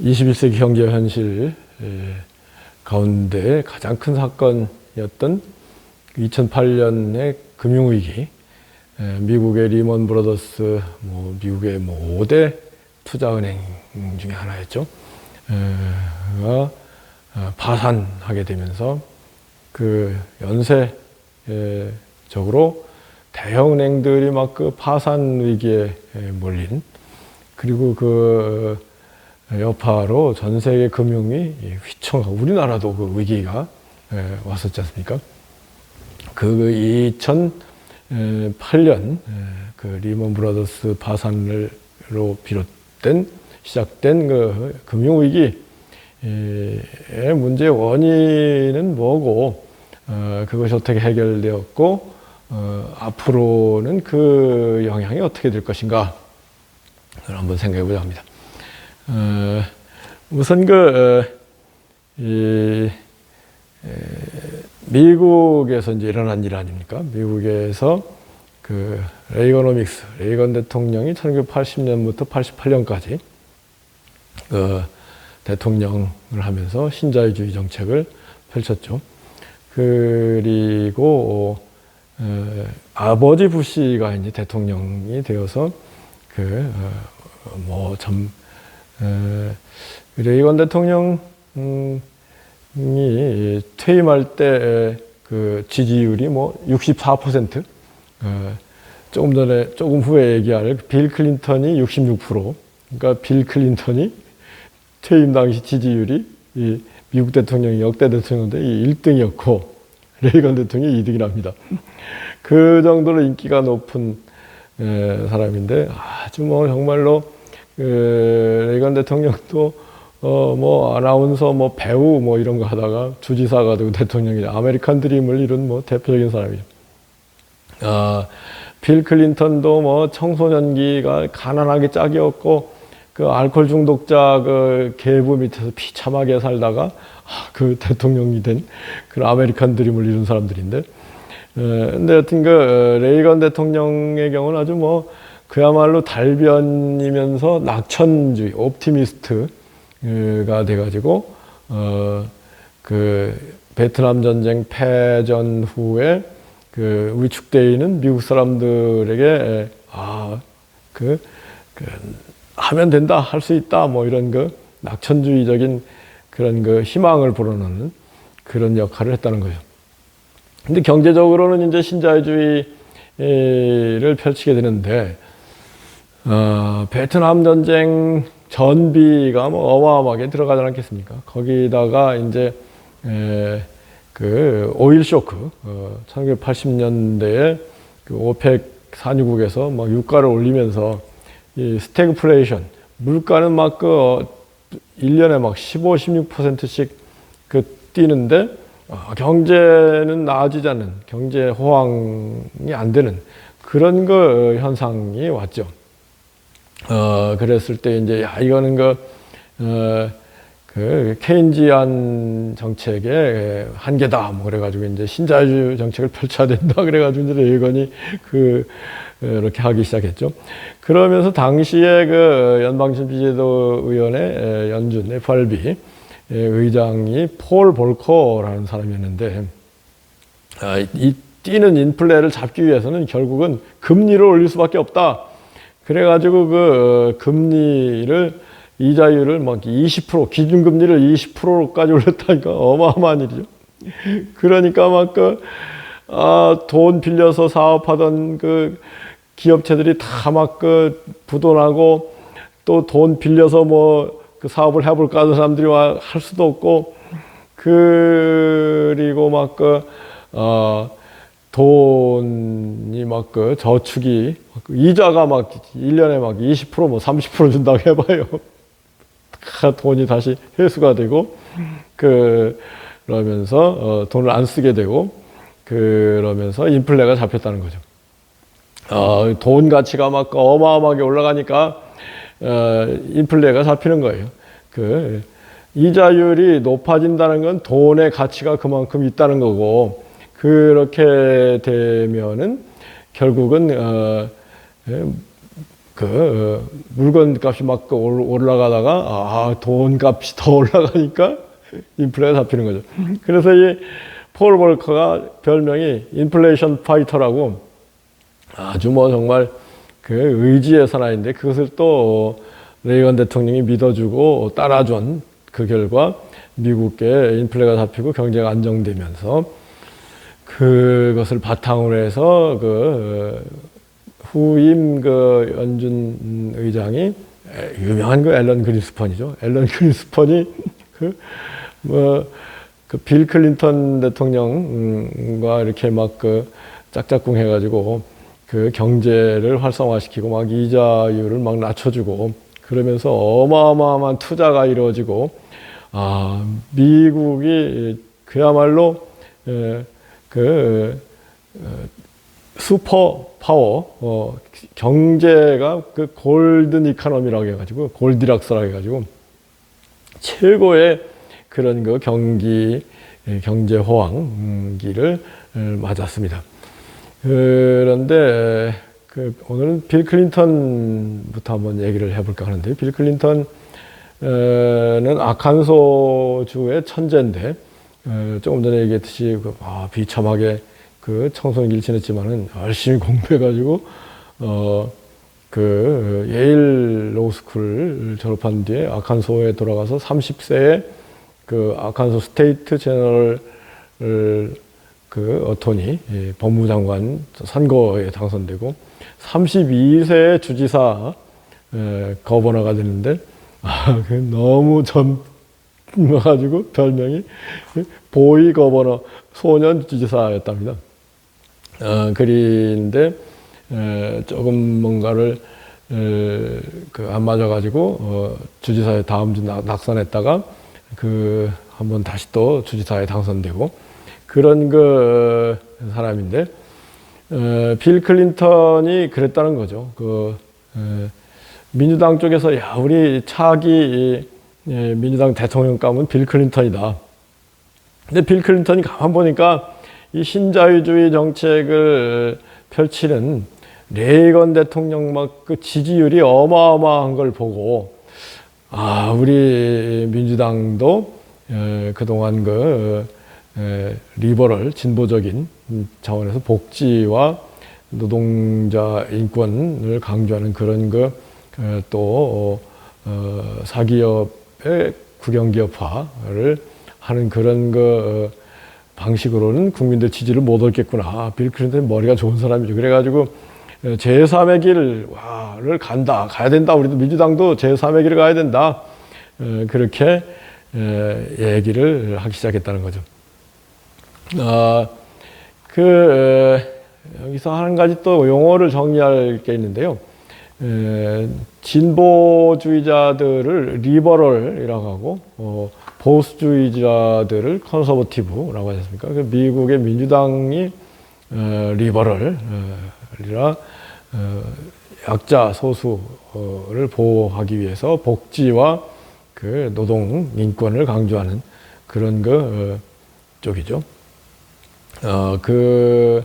21세기 경제 현실 가운데 가장 큰 사건이었던 2008년의 금융위기, 미국의 리먼 브라더스, 미국의 5대 투자은행 중에 하나였죠. 가 파산하게 되면서 그 연쇄적으로 대형은행들이 막 그 파산 위기에 몰린, 그리고 그 여파로 전 세계 금융이 휘청하고 우리나라도 그 위기가 왔었지 않습니까? 그 2008년 그 리먼 브라더스 파산으로 시작된 그 금융위기의 문제의 원인은 뭐고, 그것이 어떻게 해결되었고, 앞으로는 그 영향이 어떻게 될 것인가, 한번 생각해 보자 합니다. 우선 미국에서 이제 일어난 일 아닙니까? 미국에서 그 레이건 대통령이 1980년부터 88년까지 그 대통령을 하면서 신자유주의 정책을 펼쳤죠. 그리고 아버지 부시가 이제 대통령이 되어서 레이건 대통령이 퇴임할 때 그 지지율이 64%, 조금 후에 얘기할 빌 클린턴이 66%, 그러니까 빌 클린턴이 퇴임 당시 지지율이 미국 대통령이 역대 대통령인데 1등이었고 레이건 대통령이 2등이 납니다. 그 정도로 인기가 높은 사람인데, 아주 정말로 레이건 대통령도 아나운서 배우 이런 거 하다가 주지사가 되고 대통령이 아메리칸 드림을 이룬 대표적인 사람이죠. 빌 클린턴도 청소년기가 가난하게 짝이었고 그 알코올 중독자 그 계부 밑에서 비참하게 살다가 그 대통령이 된 그런 아메리칸 드림을 이룬 사람들인데, 근데 여튼 그 레이건 대통령의 경우는 아주 그야말로 달변이면서 낙천주의, 옵티미스트가 돼가지고 그 베트남 전쟁 패전 후에 그 위축되어 있는 미국 사람들에게 하면 된다, 할 수 있다, 이런 낙천주의적인 그런 희망을 불어넣는 그런 역할을 했다는 거죠. 근데 경제적으로는 이제 신자유주의를 펼치게 되는데, 베트남 전쟁 전비가 어마어마하게 들어가지 않겠습니까? 거기다가 이제 그 오일 쇼크, 1980년대에 그 오펙 산유국에서 유가를 올리면서 이 스태그플레이션, 물가는 1년에 15, 16%씩 뛰는데 경제는 나아지지 않는, 경제 호황이 안 되는 그런 현상이 왔죠. 그랬을 때 이제 이거는 케인지안 정책의 한계다, 그래가지고 이제 신자유주의 정책을 펼쳐야 된다, 그래가지고 이제 레이건이 이렇게 하기 시작했죠. 그러면서 당시에 연방준비제도위원회 연준 FRB 의장이 폴 볼커라는 사람이었는데, 이 뛰는 인플레를 잡기 위해서는 결국은 금리를 올릴 수밖에 없다. 그래가지고 금리를, 이자율을 20%, 기준금리를 20%까지 올렸다니까 어마어마한 일이죠. 그러니까 돈 빌려서 사업하던 기업체들이 다 부도나고, 또 돈 빌려서 그 사업을 해볼까 하는 사람들이 할 수도 없고, 그리고 돈이 저축이 이자가 1년에 20% 30% 준다고 해봐요. 돈이 다시 회수가 되고, 그러면서 돈을 안 쓰게 되고, 그러면서 인플레가 잡혔다는 거죠. 돈 가치가 어마어마하게 올라가니까 인플레가 잡히는 거예요. 이자율이 높아진다는 건 돈의 가치가 그만큼 있다는 거고, 그렇게 되면은 결국은 물건 값이 막 올라가다가 돈 값이 더 올라가니까 인플레가 잡히는 거죠. 그래서 이 폴 볼커가 별명이 인플레이션 파이터라고 아주 뭐 정말 그 의지의 사나이인데 그것을 또 레이건 대통령이 믿어주고 따라준 그 결과 미국의 인플레가 잡히고 경제가 안정되면서 그것을 바탕으로 해서 후임 연준 의장이 유명한 앨런 그린스펀이죠. 앨런 그린스펀이 빌 클린턴 대통령과 이렇게 막 짝짝꿍 해가지고 경제를 활성화시키고 막 이자율을 막 낮춰주고 그러면서 어마어마한 투자가 이루어지고 미국이 그야말로 슈퍼 파워 경제가 골든 이코노미라고 해가지고 골디락스라고 해가지고 최고의 그런 경제 호황기를 맞았습니다. 그런데 오늘은 빌 클린턴부터 한번 얘기를 해볼까 하는데 빌 클린턴은 아칸소주의 천재인데 조금 전에 얘기했듯이 비참하게 청소년기를 지냈지만은 열심히 공부해가지고 예일 로스쿨을 졸업한 뒤에 아칸소에 돌아가서 30세에 아칸소 스테이트 제너럴 어토니 법무장관 선거에 당선되고 32세에 주지사 거버너가 되는데 너무 젊어가지고 별명이 보이 거버너 소년 주지사였답니다. 그런데 조금 뭔가를 안 맞아가지고 주지사에 다음 주 낙선했다가 한번 다시 또 주지사에 당선되고 그런 사람인데 빌 클린턴이 그랬다는 거죠. 민주당 쪽에서 우리 차기 민주당 대통령감은 빌 클린턴이다. 근데 빌 클린턴이 가만 보니까 이 신자유주의 정책을 펼치는 레이건 대통령 지지율이 어마어마한 걸 보고 우리 민주당도 그동안 리버럴 진보적인 차원에서 복지와 노동자 인권을 강조하는 그런 또 사기업의 국영기업화를 하는 그런 방식으로는 국민들 지지를 못 얻겠구나. 빌 클린턴이 머리가 좋은 사람이죠. 그래가지고 제3의 길을 가야 된다. 우리도 민주당도 제3의 길을 가야 된다. 그렇게 얘기를 하기 시작했다는 거죠. 여기서 한 가지 또 용어를 정리할 게 있는데요. 진보주의자들을 리버럴이라고 하고, 보수주의자들을 컨서버티브라고 하지 않습니까? 미국의 민주당이 리버럴이라 약자 소수를 보호하기 위해서 복지와 노동 인권을 강조하는 그런 쪽이죠. 그런데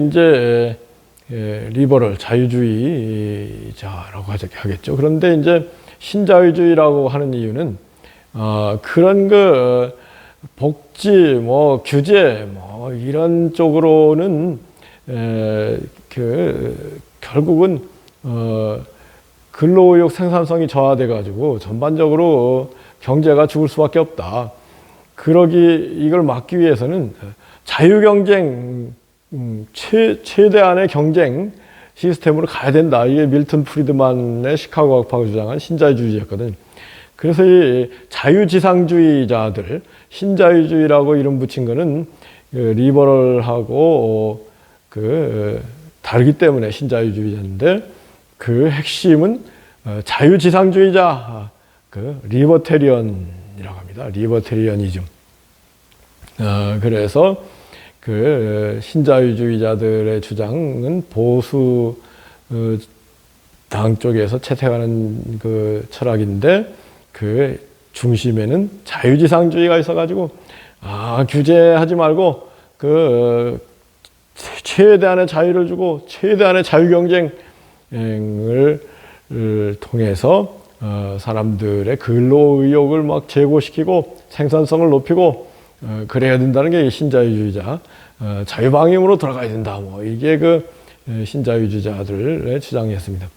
이제 리버럴 자유주의자라고 하겠죠. 그런데 이제 신자유주의라고 하는 이유는 그런 복지 규제 이런 쪽으로는 결국은 근로의욕 생산성이 저하돼 가지고 전반적으로 경제가 죽을 수밖에 없다. 이걸 막기 위해서는 자유경쟁, 최대한의 경쟁 시스템으로 가야 된다. 이게 밀턴 프리드만의 시카고 학파가 주장한 신자유주의였거든. 그래서 이 자유지상주의자들, 신자유주의라고 이름 붙인 거는 리버럴하고 다르기 때문에 신자유주의자인데 핵심은 자유지상주의자, 리버테리언이라고 합니다. 리버테리언이즘. 그래서 신자유주의자들의 주장은 보수 당 쪽에서 채택하는 철학인데 중심에는 자유지상주의가 있어가지고 규제하지 말고 최대한의 자유를 주고 최대한의 자유경쟁 통해서 사람들의 근로 의욕을 막 제고시키고 생산성을 높이고 그래야 된다는 게 신자유주의자, 자유방임으로 돌아가야 된다. 뭐 이게 그 신자유주의자들의 주장이었습니다.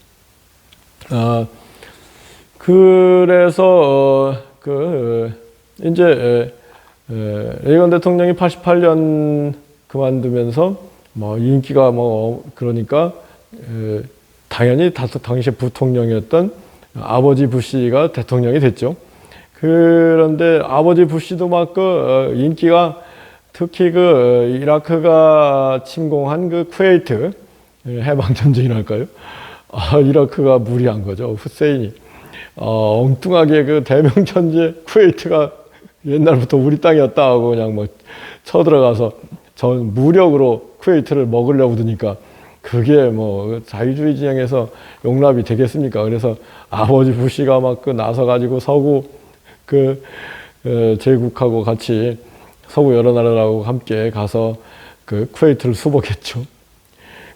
그래서 이제 레이건 대통령이 88년 그만두면서 뭐 인기가 뭐 그러니까 당연히 당시 부통령이었던 아버지 부시가 대통령이 됐죠. 그런데 아버지 부시도 막 그 인기가 특히 그 이라크가 침공한 그 쿠웨이트 해방 전쟁이랄까요? 이라크가 무리한 거죠. 후세인이 엉뚱하게 그 대명천지에 쿠웨이트가 옛날부터 우리 땅이었다 하고 그냥 뭐 쳐들어가서 전 무력으로 쿠웨이트를 먹으려고 드니까 그게 뭐 자유주의 진영에서 용납이 되겠습니까? 그래서 아버지 부시가 막 그 나서 가지고 서구 제국하고 같이 서구 여러 나라하고 함께 가서 그 쿠웨이트를 수복했죠.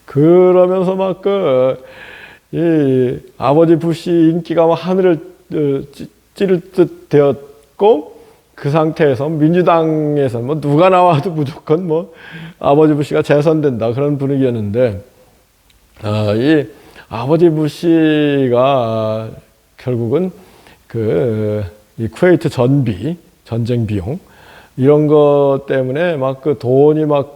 그러면서 막 이 아버지 부시 인기가 막 하늘을 찌를 듯 되었고, 그 상태에서 민주당에서 뭐 누가 나와도 무조건 뭐 아버지 부시가 재선된다 그런 분위기였는데, 이 아버지 부시가 결국은 이 쿠웨이트 전쟁 비용 이런 것 때문에 막 그 돈이 막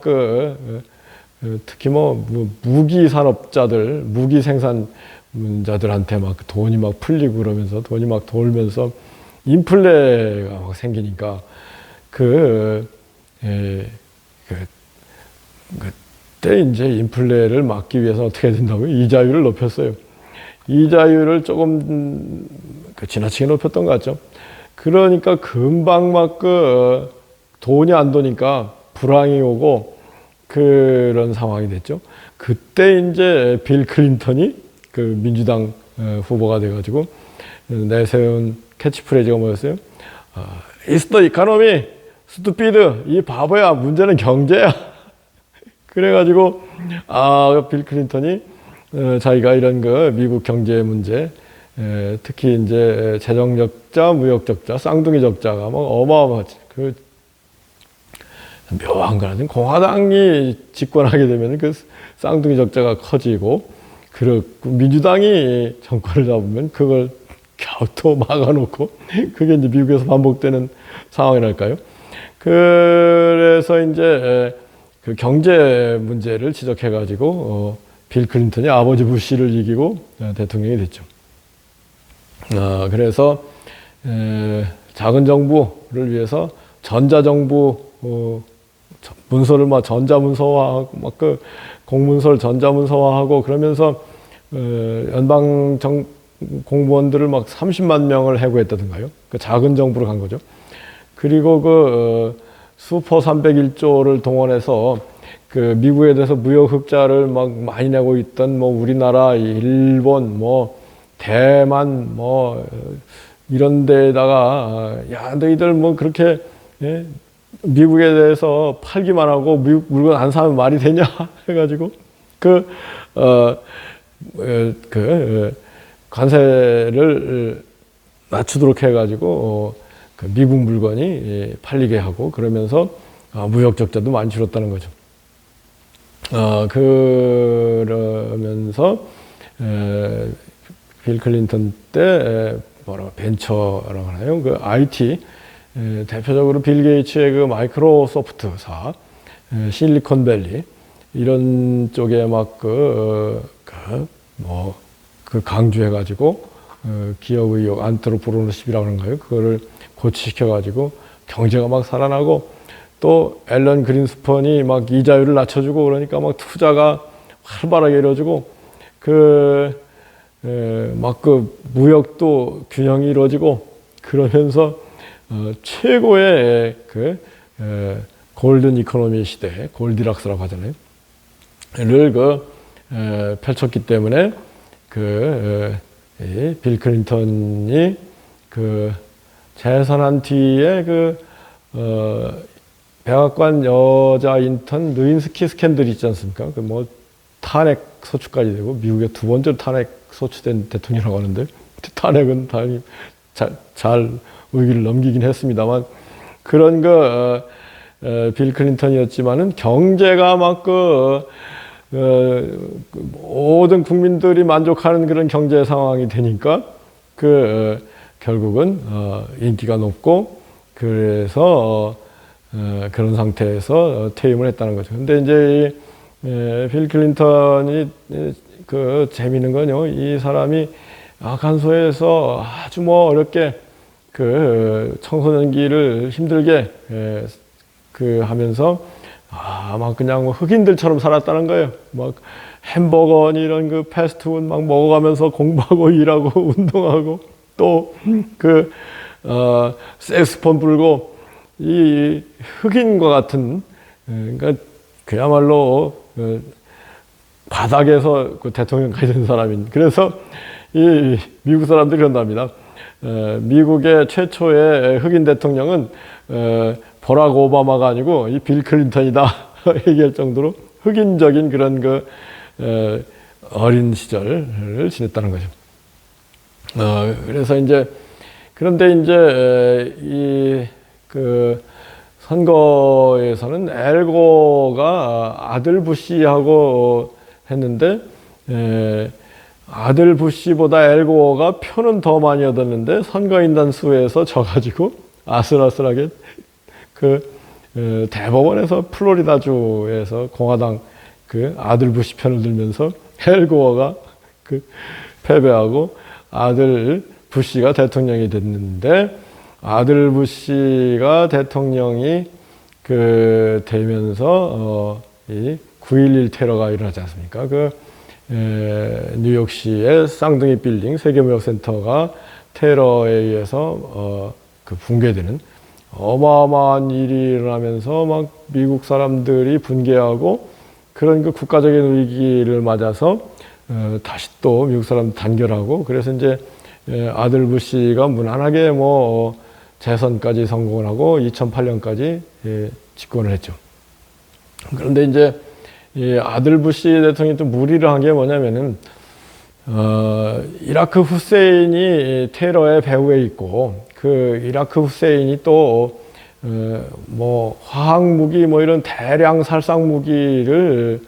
특히 뭐 무기 산업자들, 무기 생산자들한테 막 돈이 막 풀리고 그러면서 돈이 막 돌면서 인플레가 막 생기니까 그때 이제 인플레를 막기 위해서 어떻게 해야 된다고요? 이자율을 높였어요. 이자율을 조금 지나치게 높였던 것 같죠. 그러니까 금방 막 돈이 안 도니까 불황이 오고 그런 상황이 됐죠. 그때 이제 빌 클린턴이 그 민주당 후보가 돼가지고 내세운 캐치프레이즈가 뭐였어요? It's the economy, stupid. 이 바보야. 문제는 경제야. 그래가지고 빌 클린턴이 자기가 이런 미국 경제 문제, 특히 이제 재정 적자, 무역 적자, 쌍둥이 적자가 막 어마어마하지. 묘한 거라든 공화당이 집권하게 되면 그 쌍둥이 적자가 커지고, 민주당이 정권을 잡으면 그걸 겨우 또 막아놓고, 그게 이제 미국에서 반복되는 상황이랄까요. 그래서 이제 그 경제 문제를 지적해가지고 빌 클린턴이 아버지 부시를 이기고 대통령이 됐죠. 그래서 작은 정부를 위해서 전자정부 문서를 막 전자문서화하고 막 공문서를 전자문서화하고 그러면서 연방 공무원들을 막 30만 명을 해고했다든가요. 작은 정부로 간 거죠. 그리고 슈퍼 301조를 동원해서 미국에 대해서 무역 흑자를 막 많이 내고 있던 뭐 우리나라, 일본, 뭐 대만, 뭐 이런 데다가 야, 너희들 뭐 그렇게 미국에 대해서 팔기만 하고 미국 물건 안 사면 말이 되냐 해가지고 관세를 낮추도록 해가지고 미국 물건이 팔리게 하고 그러면서 무역 적자도 많이 줄었다는 거죠. 그러면서 빌 클린턴 때 벤처라고 하나요? IT 대표적으로 빌 게이츠의 마이크로소프트사, 실리콘밸리 이런 쪽에 막 강조해가지고 기업 의욕, 안트로프로너십이라고 하는가요? 그거를 고취시켜가지고 경제가 막 살아나고, 또 앨런 그린스펀이 막 이자율을 낮춰주고 그러니까 막 투자가 활발하게 이루어지고 무역도 균형이 이루어지고 그러면서 최고의 골든 이코노미 시대, 골디락스라고 하잖아요. 를 펼쳤기 때문에 빌 클린턴이 재선한 뒤에 백악관 여자 인턴 느윈스키 스캔들이 있지 않습니까? 탄핵 소추까지 되고 미국의 두 번째로 탄핵 소추된 대통령이라고 하는데 탄핵은 다행히 잘 의기를 넘기긴 했습니다만 그런 빌 클린턴이었지만은 경제가 막 모든 국민들이 만족하는 그런 경제 상황이 되니까 결국은 인기가 높고 그래서 그런 상태에서 퇴임을 했다는 거죠. 근데 이제 빌 클린턴이 재미있는 건요. 이 사람이 간소에서 아주 어렵게 청소년기를 힘들게 하면서 막 그냥 흑인들처럼 살았다는 거예요. 막 햄버거 이런 패스트푸드 막 먹어가면서 공부하고 일하고 운동하고 또 색스폰 불고 이 흑인과 같은 그러니까 그야말로 바닥에서 대통령까지 된 사람인. 그래서 이 미국 사람들이 그런답니다. 미국의 최초의 흑인 대통령은 버락 오바마가 아니고 이 빌 클린턴이다 얘기할 정도로 흑인적인 그런 어린 시절을 지냈다는 거죠. 그래서 그런데 이 선거에서는 엘고가 아들 부시하고 했는데 아들 부시보다 엘고가 표는 더 많이 얻었는데 선거인단 수에서 져가지고 아슬아슬하게 대법원에서 플로리다주에서 공화당 아들 부시 편을 들면서 엘고어가 패배하고 아들 부시가 대통령이 됐는데 아들 부시가 대통령이 되면서 이 9.11 테러가 일어나지 않습니까? 뉴욕시의 쌍둥이 빌딩 세계무역센터가 테러에 의해서 붕괴되는 어마어마한 일이 일어나면서 막 미국 사람들이 분개하고 그런 국가적인 위기를 맞아서 다시 또 미국 사람 단결하고 그래서 아들 부시가 무난하게 재선까지 성공을 하고 2008년까지 집권을 했죠. 그런데 이 아들 부시 대통령이 또 무리를 한 게 뭐냐면은 이라크 후세인이 테러의 배후에 있고 이라크 후세인이 또 화학 무기 이런 대량 살상 무기를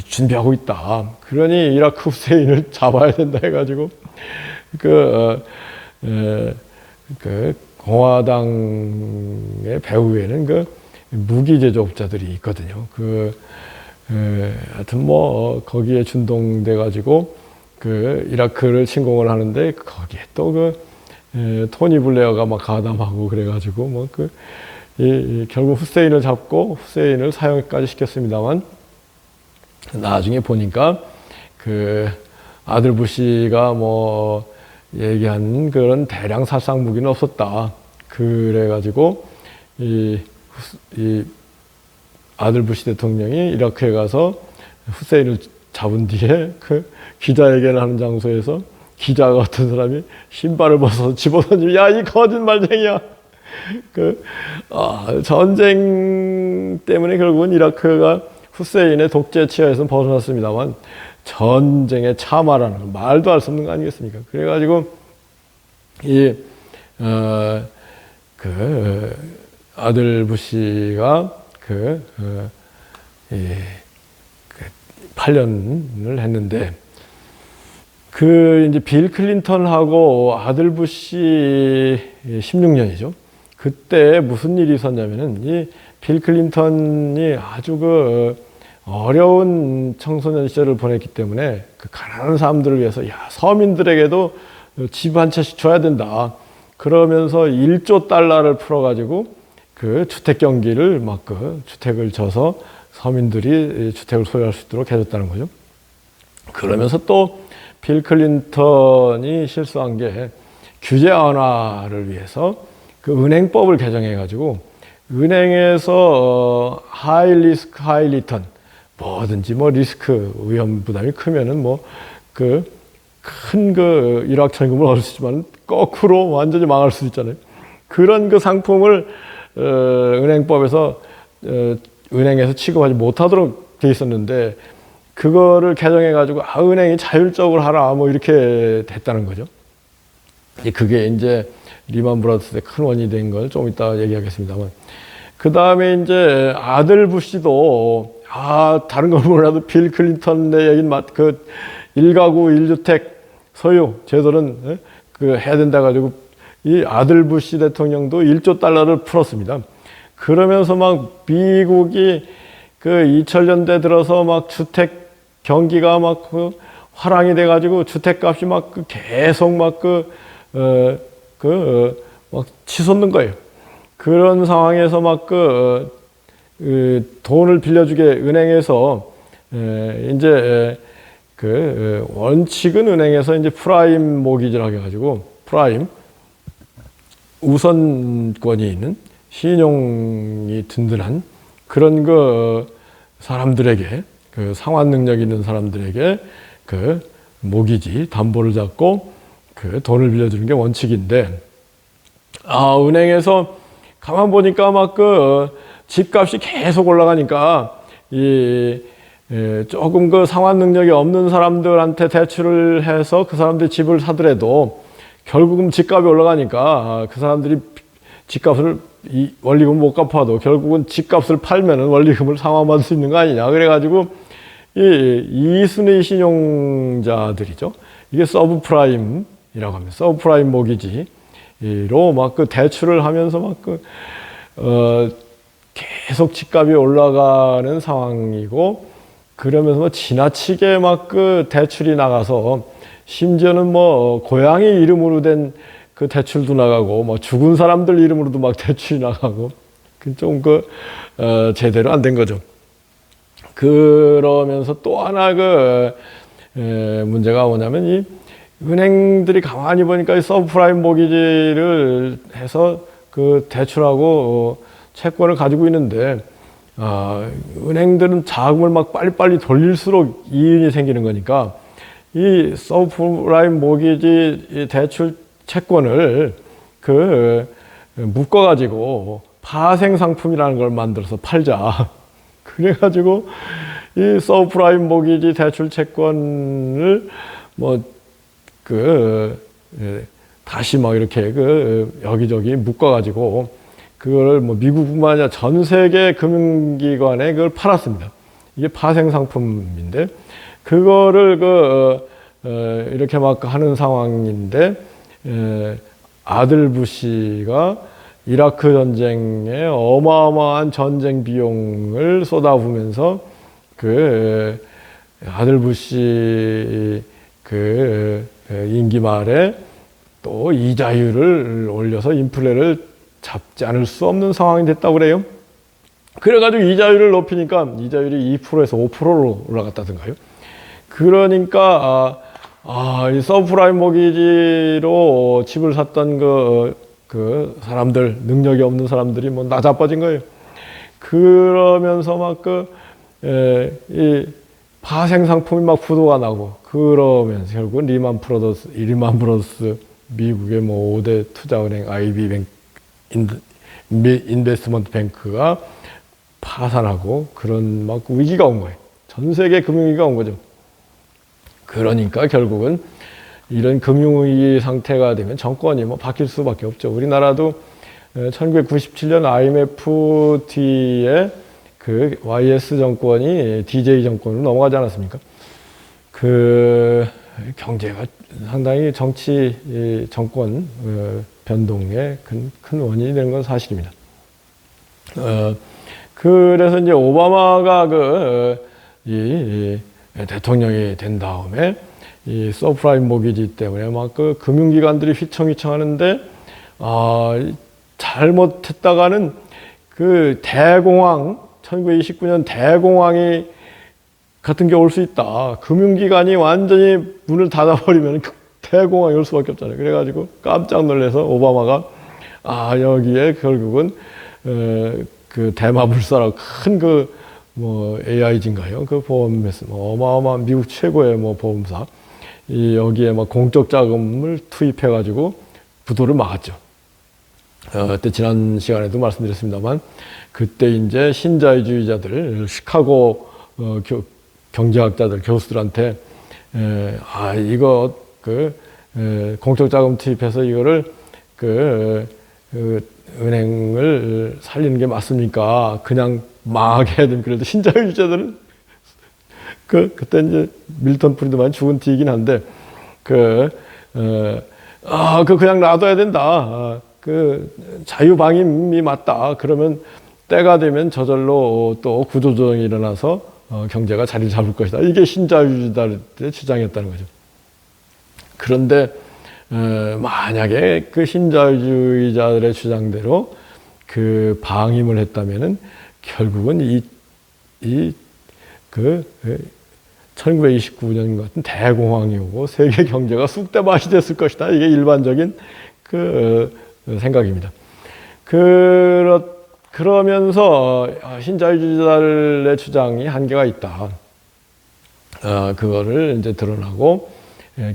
준비하고 있다. 그러니 이라크 후세인을 잡아야 된다 해가지고 공화당의 배후에는 무기 제조업자들이 있거든요. 하여튼 거기에 준동돼 가지고 이라크를 침공을 하는데 거기에 또 토니 블레어가 막 가담하고 그래가지고 결국 후세인을 잡고 후세인을 사형까지 시켰습니다만 나중에 보니까 아들 부시가 얘기한 그런 대량 살상 무기는 없었다. 그래가지고 이 아들 부시 대통령이 이라크에 가서 후세인을 잡은 뒤에 기자회견을 하는 장소에서 기자 같은 사람이 신발을 벗어서 집어던지면 야, 이 거짓말쟁이야. 전쟁 때문에 결국은 이라크가 후세인의 독재 치하에서 벗어났습니다만 전쟁의 참화라는 말도 할 수 없는 거 아니겠습니까? 그래가지고 아들 부시가 8년을 했는데 이제 빌 클린턴하고 아들 부시 16년이죠. 그때 무슨 일이 있었냐면은 이 빌 클린턴이 아주 어려운 청소년 시절을 보냈기 때문에 가난한 사람들을 위해서 서민들에게도 집 한 채씩 줘야 된다. 그러면서 1조 달러를 풀어가지고 주택 경기를 주택을 져서 서민들이 주택을 소유할 수 있도록 해줬다는 거죠. 그러면서 또 빌 클린턴이 실수한 게 규제 완화를 위해서 은행법을 개정해가지고 은행에서 하이 리스크 하이 리턴 뭐든지 리스크 위험 부담이 크면은 큰 일확천금을 얻을 수 있지만 거꾸로 완전히 망할 수 있잖아요. 그런 상품을 은행법에서 은행에서 취급하지 못하도록 돼 있었는데 그거를 개정해가지고 은행이 자율적으로 하라 뭐 이렇게 됐다는 거죠. 그게 이제 리만 브라더스의 큰 원인이 된 걸 좀 이따 얘기하겠습니다만, 그 다음에 이제 아들 부시도 다른 걸 몰라도 빌 클린턴의 얘기는 그 1가구 1주택 소유 제도는 그 해야 된다 가지고 이 아들 부시 대통령도 1조 달러를 풀었습니다. 그러면서 막 미국이 그 2000년대 들어서 막 주택 경기가 막 그 화랑이 돼가지고 주택값이 막 계속 막 막 치솟는 거예요. 그런 상황에서 막 돈을 빌려주게 은행에서 이제 원칙은 은행에서 이제 프라임 모기지라고 해가지고 프라임 우선권이 있는 신용이 든든한 그런 사람들에게 상환 능력 있는 사람들에게 모기지 담보를 잡고 돈을 빌려주는 게 원칙인데, 은행에서 가만 보니까 막 집값이 계속 올라가니까 조금 상환 능력이 없는 사람들한테 대출을 해서 그 사람들이 집을 사더라도 결국은 집값이 올라가니까 그 사람들이 집값을 원리금 못 갚아도 결국은 집값을 팔면은 원리금을 상환받을 수 있는 거 아니냐. 그래가지고 이순위 신용자들이죠. 이게 서브프라임이라고 합니다. 서브프라임 모기지로 막 대출을 하면서 막 계속 집값이 올라가는 상황이고, 그러면서 뭐 지나치게 막 대출이 나가서 심지어는 뭐 고양이 이름으로 된 대출도 나가고 뭐 죽은 사람들 이름으로도 막 대출이 나가고 좀 제대로 안 된 거죠. 그러면서 또 하나 문제가 뭐냐면 이 은행들이 가만히 보니까 이 서브프라임 모기지를 해서 대출하고 채권을 가지고 있는데, 은행들은 자금을 막 빨리빨리 돌릴수록 이윤이 생기는 거니까 이 서브프라임 모기지 대출 채권을 묶어가지고 파생 상품이라는 걸 만들어서 팔자. 그래가지고 이 서브프라임 모기지 대출 채권을 다시 막 이렇게 여기저기 묶어가지고 그걸 미국뿐만 아니라 전 세계 금융기관에 그걸 팔았습니다. 이게 파생 상품인데, 그거를 이렇게 막 하는 상황인데, 아들 부시가 이라크 전쟁에 어마어마한 전쟁 비용을 쏟아부으면서 아들 부시 임기 말에 또 이자율을 올려서 인플레를 잡지 않을 수 없는 상황이 됐다고 그래요. 그래가지고 이자율을 높이니까 이자율이 2%에서 5%로 올라갔다든가요. 그러니까 이 서브프라임 모기지로 집을 샀던 사람들, 능력이 없는 사람들이 나자빠진 거예요. 그러면서 막 이 파생 상품이 막 부도가 나고, 그러면서 결국은 리만 브러더스 미국의 5대 투자은행 IB 인베스트먼트 뱅크가 파산하고 그런 막 위기가 온 거예요. 전 세계 금융위기가 온 거죠. 그러니까 결국은 이런 금융위기 상태가 되면 정권이 바뀔 수밖에 없죠. 우리나라도 1997년 IMF 뒤에 YS 정권이 DJ 정권으로 넘어가지 않았습니까? 경제가 상당히 정치 정권 변동의 큰 원인이 되는 건 사실입니다. 그래서 이제 오바마가 이 대통령이 된 다음에 이 서브프라임 모기지 때문에 막 금융기관들이 휘청휘청하는데, 잘못했다가는 대공황, 1929년 대공황이 같은 게 올 수 있다. 금융기관이 완전히 문을 닫아버리면 대공황이 올 수밖에 없잖아요. 그래가지고 깜짝 놀라서 오바마가 여기에 결국은 대마불사라고 큰 AIG인가요? 보험회사, 어마어마한 미국 최고의 보험사. 여기에 공적 자금을 투입해가지고 부도를 막았죠. 그때 지난 시간에도 말씀드렸습니다만, 그때 이제 신자유주의자들, 시카고 경제학자들, 교수들한테 이거 공적 자금 투입해서 이거를 은행을 살리는 게 맞습니까? 그냥 망하게 해야 됩니까? 그래도 신자유주의자들은 그때 이제 밀턴 프리드만 죽은 뒤이긴 한데 그냥 놔둬야 된다. 자유방임이 맞다. 그러면 때가 되면 저절로 또 구조조정이 일어나서 경제가 자리를 잡을 것이다. 이게 신자유주의자들의 주장이었다는 거죠. 그런데 만약에 그 신자유주의자들의 주장대로 방임을 했다면은 결국은 1929년 같은 대공황이 오고 세계 경제가 쑥대밭이 됐을 것이다. 이게 일반적인 생각입니다. 그러면서 신자유주의자들의 주장이 한계가 있다. 그거를 이제 드러나고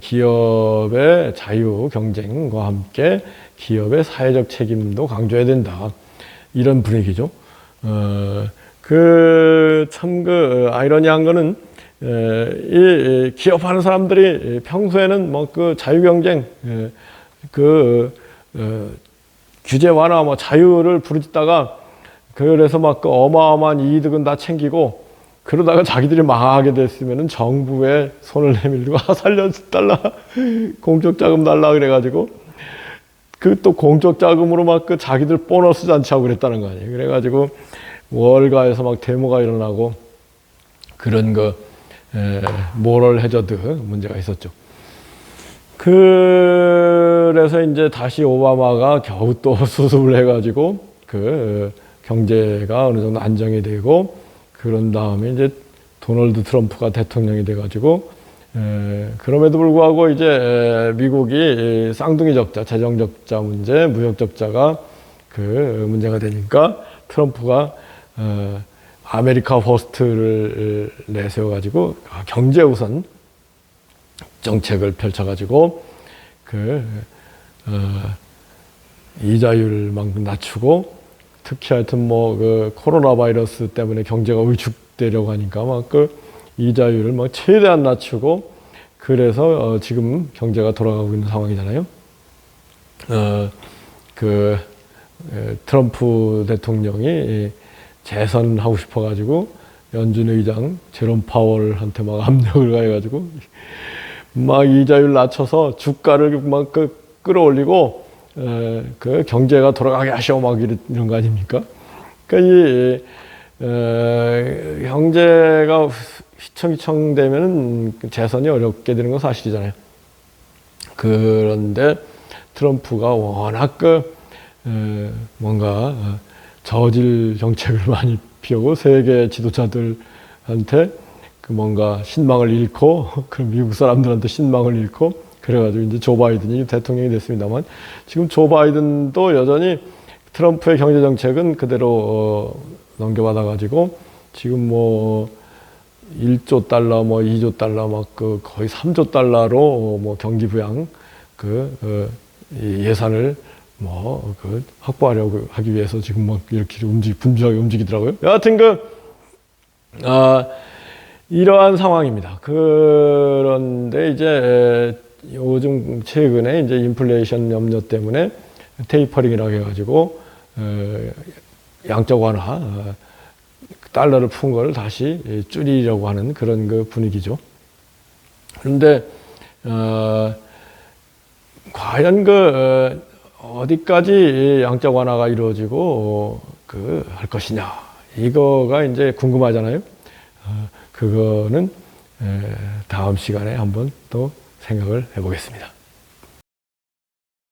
기업의 자유 경쟁과 함께 기업의 사회적 책임도 강조해야 된다. 이런 분위기죠. 아이러니한 거는 이 기업하는 사람들이 평소에는 자유 경쟁, 규제 완화, 자유를 부르짖다가 그래서 어마어마한 이득은 다 챙기고 그러다가 자기들이 망하게 됐으면은 정부에 손을 내밀고 살려달라, 공적 자금 달라 그래가지고 또 공적 자금으로 자기들 보너스 잔치하고 그랬다는 거 아니에요. 그래가지고 월가에서 데모가 일어나고 그런 모럴 해저드 문제가 있었죠. 그래서 이제 다시 오바마가 겨우 또 수습을 해가지고 경제가 어느 정도 안정이 되고 그런 다음에 이제 도널드 트럼프가 대통령이 돼가지고 그럼에도 불구하고 이제 미국이 쌍둥이 적자, 재정 적자 문제, 무역 적자가 문제가 되니까 트럼프가 아메리카 퍼스트를 내세워가지고 경제 우선 정책을 펼쳐가지고 이자율을 낮추고 특히 하여튼 코로나 바이러스 때문에 경제가 위축되려고 하니까 이자율을 최대한 낮추고 그래서 지금 경제가 돌아가고 있는 상황이잖아요. 트럼프 대통령이 재선하고 싶어가지고 연준 의장 제롬 파월한테 압력을 가해가지고 이자율 낮춰서 주가를 끌어올리고 경제가 돌아가게 하시오 이런 거 아닙니까? 그러니까 경제가 휘청휘청 되면은 재선이 어렵게 되는 건 사실이잖아요. 그런데 트럼프가 워낙 저질 정책을 많이 피우고 세계 지도자들한테 신망을 잃고 그럼 미국 사람들한테 신망을 잃고 그래가지고 이제 조 바이든이 대통령이 됐습니다만 지금 조 바이든도 여전히 트럼프의 경제 정책은 그대로 넘겨받아가지고 지금 1조 달러, 2조 달러 거의 3조 달러로 경기 부양 예산을 확보하려고 하기 위해서 지금 이렇게 분주하게 움직이더라고요. 여하튼 이러한 상황입니다. 그런데 이제 요즘 최근에 이제 인플레이션 염려 때문에 테이퍼링이라고 해가지고 양적 완화, 달러를 푼 걸 다시 줄이려고 하는 그런 분위기죠. 그런데 과연 어디까지 양적 완화가 이루어지고 할 것이냐 이거가 이제 궁금하잖아요. 그거는 다음 시간에 한번 또 생각을 해보겠습니다.